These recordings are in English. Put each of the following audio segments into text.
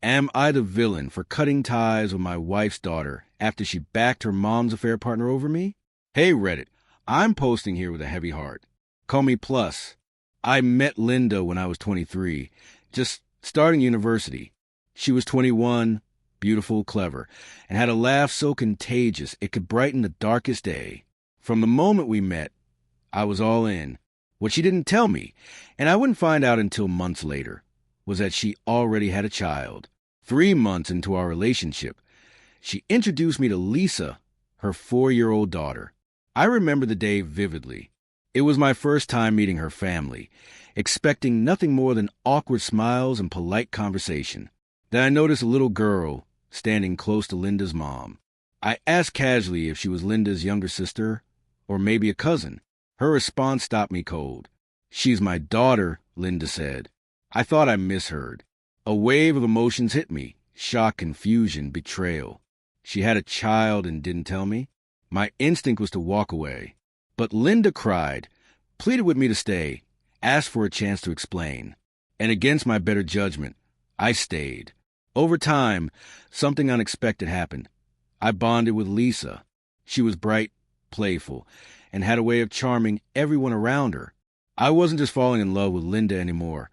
Am I the villain for cutting ties with my wife's daughter after she backed her mom's affair partner over me? Hey Reddit, I'm posting here with a heavy heart. Call me Plus. I met Linda when I was 23, just starting university. She was 21, beautiful, clever, and had a laugh so contagious it could brighten the darkest day. From the moment we met, I was all in. What she didn't tell me, and I wouldn't find out until months later, was that she already had a child. 3 months into our relationship, she introduced me to Lisa, her 4-year-old daughter. I remember the day vividly. It was my first time meeting her family, expecting nothing more than awkward smiles and polite conversation. Then I noticed a little girl standing close to Linda's mom. I asked casually if she was Linda's younger sister or maybe a cousin. Her response stopped me cold. "She's my daughter," Linda said. I thought I misheard. A wave of emotions hit me: shock, confusion, betrayal. She had a child and didn't tell me? My instinct was to walk away. But Linda cried, pleaded with me to stay, asked for a chance to explain. And against my better judgment, I stayed. Over time, something unexpected happened. I bonded with Lisa. She was bright, playful, and had a way of charming everyone around her. I wasn't just falling in love with Linda anymore.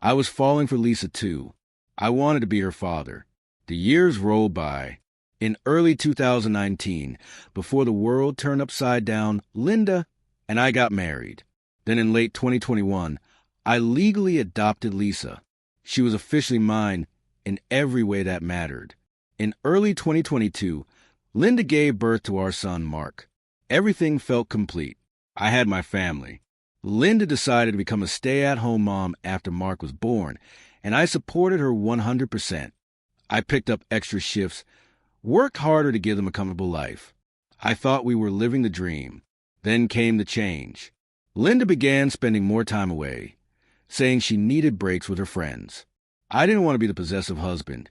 I was falling for Lisa too. I wanted to be her father. The years rolled by. In early 2019, before the world turned upside down, Linda and I got married. Then in late 2021, I legally adopted Lisa. She was officially mine in every way that mattered. In early 2022, Linda gave birth to our son, Mark. Everything felt complete. I had my family. Linda decided to become a stay-at-home mom after Mark was born, and I supported her 100%. I picked up extra shifts, worked harder to give them a comfortable life. I thought we were living the dream. Then came the change. Linda began spending more time away, saying she needed breaks with her friends. I didn't want to be the possessive husband,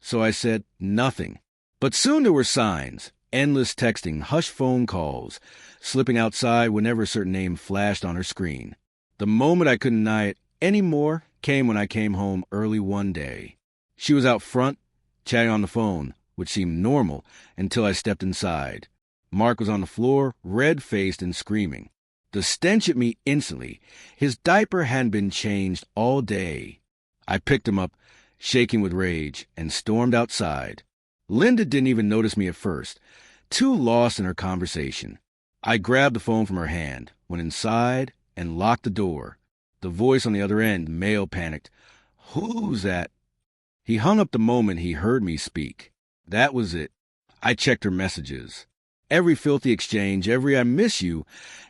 so I said nothing. But soon there were signs: endless texting, hushed phone calls, slipping outside whenever a certain name flashed on her screen. The moment I couldn't deny it anymore came when I came home early one day. She was out front, chatting on the phone, which seemed normal until I stepped inside. Mark was on the floor, red-faced and screaming. The stench hit me instantly. His diaper hadn't been changed all day. I picked him up, shaking with rage, and stormed outside. Linda didn't even notice me at first, too lost in her conversation. I grabbed the phone from her hand, went inside, and locked the door. The voice on the other end, male, panicked. "Who's that?" He hung up the moment he heard me speak. That was it. I checked her messages. Every filthy exchange, every "I miss you,"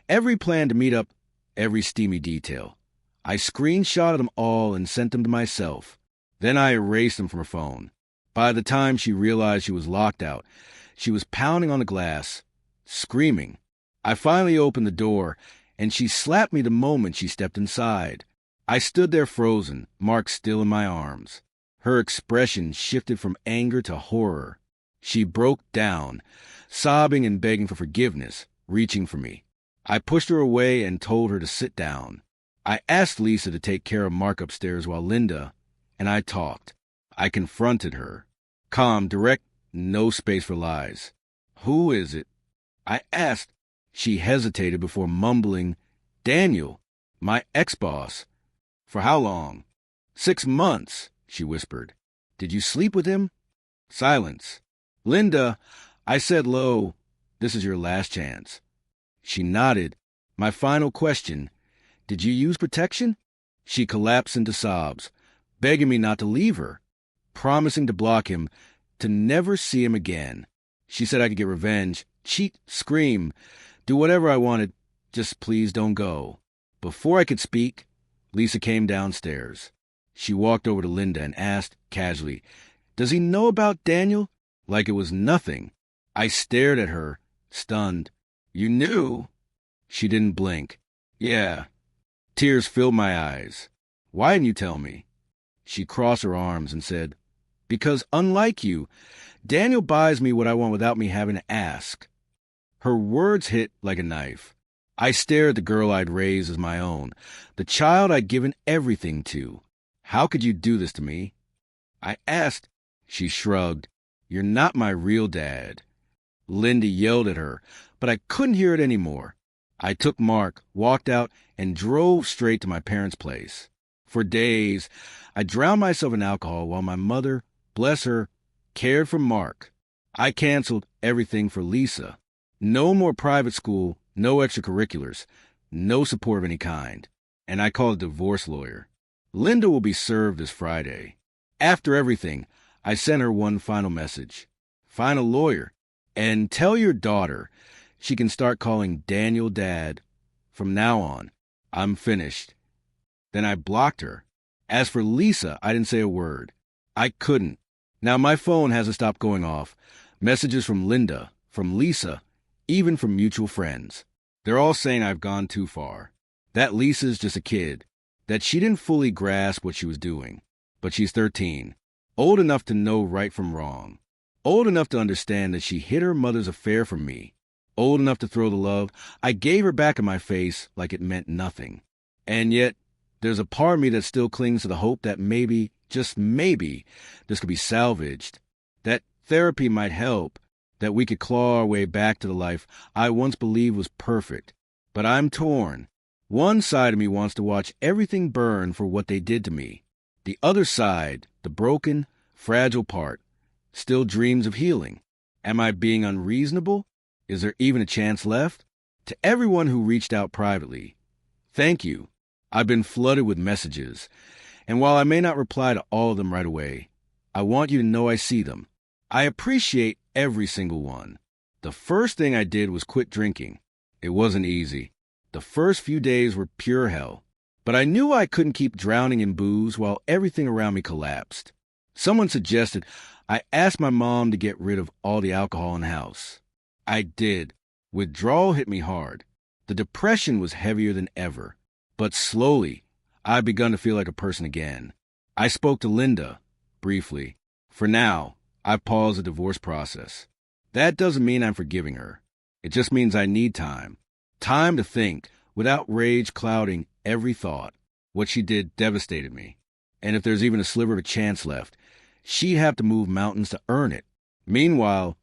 every plan to meet up, every steamy detail. I screenshotted them all and sent them to myself. Then I erased them from her phone. By the time she realized she was locked out, she was pounding on the glass, screaming. I finally opened the door, and she slapped me the moment she stepped inside. I stood there frozen, Mark still in my arms. Her expression shifted from anger to horror. She broke down, sobbing and begging for forgiveness, reaching for me. I pushed her away and told her to sit down. I asked Lisa to take care of Mark upstairs while Linda and I talked. I confronted her. Calm, direct, no space for lies. "Who is it?" I asked. She hesitated before mumbling, "Daniel, my ex-boss." "For how long?" "6 months, she whispered. "Did you sleep with him?" Silence. "Linda," I said low, "this is your last chance." She nodded. "My final question, did you use protection?" She collapsed into sobs, begging me not to leave her, promising to block him, to never see him again. She said I could get revenge, cheat, scream, do whatever I wanted, just please don't go. Before I could speak, Lisa came downstairs. She walked over to Linda and asked, casually, "Does he know about Daniel?" Like it was nothing. I stared at her, stunned. "You knew?" She didn't blink. "Yeah." Tears filled my eyes. "Why didn't you tell me?" She crossed her arms and said, "Because unlike you, Daniel buys me what I want without me having to ask." Her words hit like a knife. I stared at the girl I'd raised as my own, the child I'd given everything to. How could you do this to me? I asked. She shrugged. You're not my real dad. Linda yelled at her, but I couldn't hear it anymore. I took Mark, walked out, and drove straight to my parents' place. For days, I drowned myself in alcohol while my mother, bless her, cared for Mark. I canceled everything for Lisa. No more private school, no extracurriculars, no support of any kind. And I called a divorce lawyer. Linda will be served this Friday. After everything, I sent her one final message. Find a lawyer, and tell your daughter she can start calling Daniel Dad. From now on, I'm finished. Then I blocked her. As for Lisa, I didn't say a word. I couldn't. Now my phone hasn't stopped going off. Messages from Linda, from Lisa, even from mutual friends. They're all saying I've gone too far. That Lisa's just a kid. That she didn't fully grasp what she was doing. But she's 13. Old enough to know right from wrong. Old enough to understand that she hid her mother's affair from me. Old enough to throw the love I gave her back in my face like it meant nothing. And yet, there's a part of me that still clings to the hope that maybe, just maybe, this could be salvaged. That therapy might help. That we could claw our way back to the life I once believed was perfect. But I'm torn. One side of me wants to watch everything burn for what they did to me. The other side, the broken, fragile part, still dreams of healing. Am I being unreasonable? Is there even a chance left? To everyone who reached out privately, thank you. I've been flooded with messages, and while I may not reply to all of them right away, I want you to know I see them. I appreciate every single one. The first thing I did was quit drinking. It wasn't easy. The first few days were pure hell. But I knew I couldn't keep drowning in booze while everything around me collapsed. Someone suggested I ask my mom to get rid of all the alcohol in the house. I did. Withdrawal hit me hard. The depression was heavier than ever. But slowly, I've begun to feel like a person again. I spoke to Linda, briefly. For now, I've paused the divorce process. That doesn't mean I'm forgiving her. It just means I need time. Time to think, without rage clouding every thought. What she did devastated me. And if there's even a sliver of a chance left, she'd have to move mountains to earn it. Meanwhile,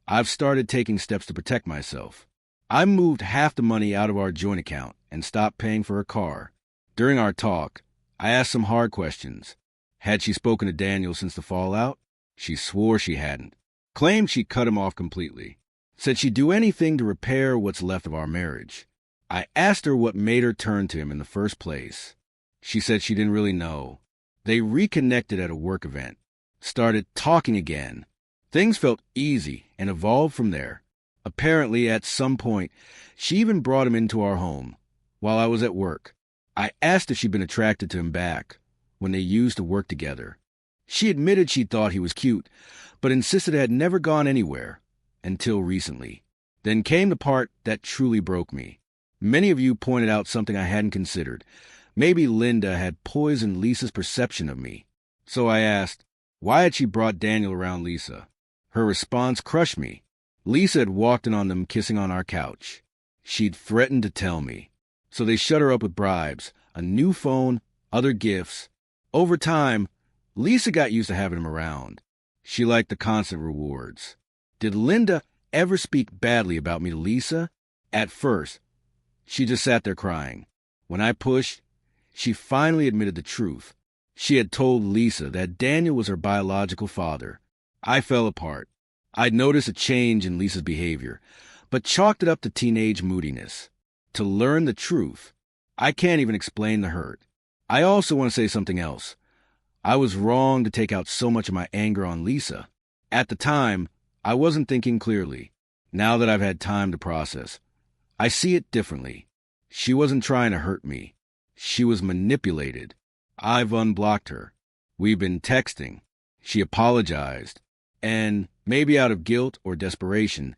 I've started taking steps to protect myself. I moved half the money out of our joint account and stopped paying for her car. During our talk, I asked some hard questions. Had she spoken to Daniel since the fallout? She swore she hadn't. Claimed she'd cut him off completely. Said she'd do anything to repair what's left of our marriage. I asked her what made her turn to him in the first place. She said she didn't really know. They reconnected at a work event. Started talking again. Things felt easy and evolved from there. Apparently, at some point, she even brought him into our home while I was at work. I asked if she'd been attracted to him back when they used to work together. She admitted she thought he was cute, but insisted it had never gone anywhere until recently. Then came the part that truly broke me. Many of you pointed out something I hadn't considered. Maybe Linda had poisoned Lisa's perception of me. So I asked, why had she brought Daniel around Lisa? Her response crushed me. Lisa had walked in on them kissing on our couch. She'd threatened to tell me. So they shut her up with bribes, a new phone, other gifts. Over time, Lisa got used to having him around. She liked the constant rewards. Did Linda ever speak badly about me to Lisa? At first, she just sat there crying. When I pushed, she finally admitted the truth. She had told Lisa that Daniel was her biological father. I fell apart. I'd noticed a change in Lisa's behavior, but chalked it up to teenage moodiness. To learn the truth, I can't even explain the hurt. I also want to say something else. I was wrong to take out so much of my anger on Lisa. At the time, I wasn't thinking clearly. Now that I've had time to process, I see it differently. She wasn't trying to hurt me. She was manipulated. I've unblocked her. We've been texting. She apologized. And, maybe out of guilt or desperation,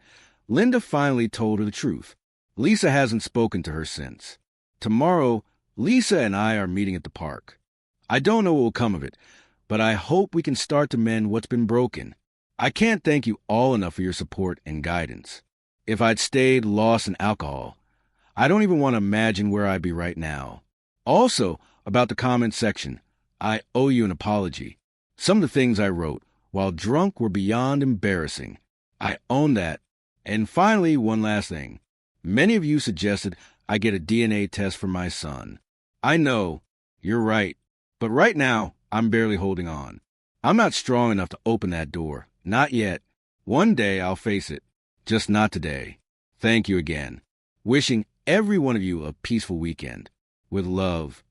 Linda finally told her the truth. Lisa hasn't spoken to her since. Tomorrow, Lisa and I are meeting at the park. I don't know what will come of it, but I hope we can start to mend what's been broken. I can't thank you all enough for your support and guidance. If I'd stayed lost in alcohol, I don't even want to imagine where I'd be right now. Also, about the comment section, I owe you an apology. Some of the things I wrote, while drunk, were beyond embarrassing. I own that. And finally, one last thing. Many of you suggested I get a DNA test for my son. I know, you're right. But right now, I'm barely holding on. I'm not strong enough to open that door. Not yet. One day I'll face it. Just not today. Thank you again. Wishing every one of you a peaceful weekend. With love,